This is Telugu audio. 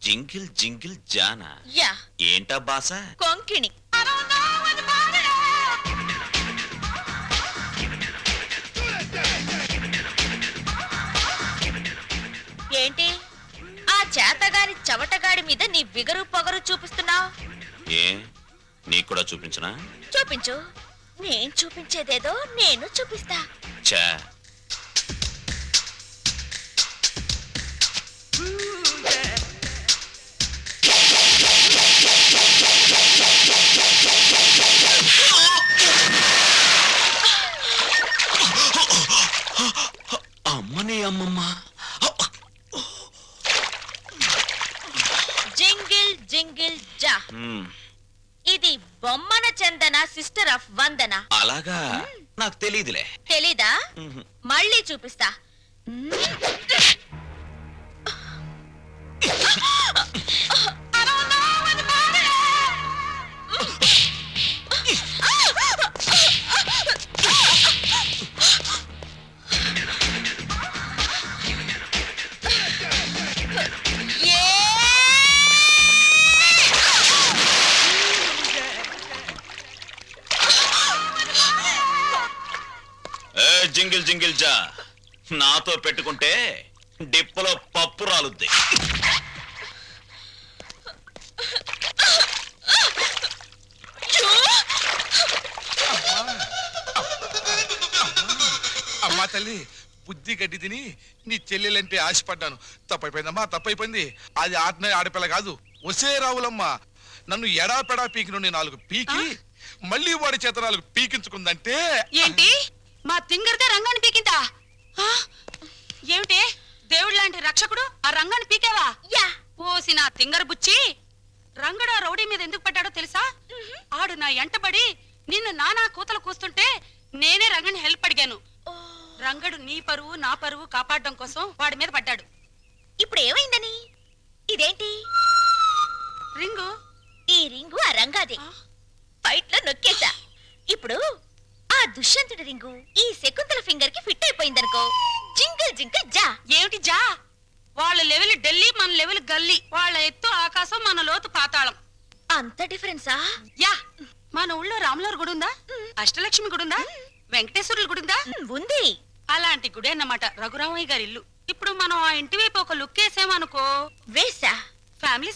జింగిల్ జింగిల్ జానా యా ఏంటా బాస కొంకిణి ఏంటి ఆ చేతగాని చవటగాడి మీద నీ బిగరు పొగరు చూపిస్తున్నావు? ఏ నీకు కూడా చూపించనా? చూపించు. నేను చూపించేదేదో నేను చూపిస్తా. చా అమ్మని అమ్మమ్మ. జింగిల్ జింగిల్ జా. ఇది బొమ్మన చందన సిస్టర్ ఆఫ్ వందన. అలాగా నాకు తెలీదులే. తెలీదా? మళ్ళీ చూపిస్తా. జింగిల్ జింగిల్ జా నాతో పెట్టుకుంటే డిప్పలో పప్పు రాలుద్ది. అమ్మా తల్లి బుద్ధి గడ్డి తిని నీ చెల్లెలంటే ఆశపడ్డాను. తప్పైపోయిందమ్మా, తప్పైపోయింది. అది ఆడపిల్ల కాదు, ఒసే రావులమ్మా. నన్ను ఎడాపెడా పీకి నుండి 4 పీకి మళ్ళీ వాడి చేత 4 పీకించుకుందంటే ఏంటి? మా తింగర్దే రంగాన్ని పీకిందా? ఏమిటి దేవుడు లాంటి రక్షకుడు ఆ రంగాన్ని పీకావా? పోసి నా తింగర బుచ్చి. రంగడు ఆ రౌడీ మీద ఎందుకు పడ్డాడో తెలుసా? ఆడు నా ఎంటబడి నిన్ను నానా కూతలు కూస్తుంటే నేనే రంగని హెల్ప్ అడిగాను. రంగడు నీ పరువు నా పరువు కాపాడడం కోసం వాడి మీద పడ్డాడు. ఇప్పుడు ఏమైందని? ఇదేంటి రింగు? ఈ రింగు ఆ రంగాదే. ఫైట్ లో నొక్కేశా. ఇప్పుడు ఆ దుష్యంతుడి రింగు ఈ శకుంతల ఫింగర్ కి ఫిట్ అయిపోయిందనుకో. జింగిల్ జింగిల్ జా. ఏమిటి జా? వాళ్ళ లెవెల్ ఢిల్లీ, మన లెవెల్ గల్లీ. వాళ్ళ ఎత్తు ఆకాశం, మన లోతు పాతాళం. అంత డిఫరెన్సా? యా. మన ఊళ్ళో రాములవారి గుడి ఉందా? అష్టలక్ష్మి గుడి ఉందా? వెంకటేశ్వరుల గుడి ఉందా? ఉంది. అలాంటి గుడి అన్నమాట రఘురామయ్య గారి ఇల్లు. ఇప్పుడు మనం ఆ ఇంటి వైపు ఒక లుక్ వేసామనుకో. వేసా. ఫ్యామిలీ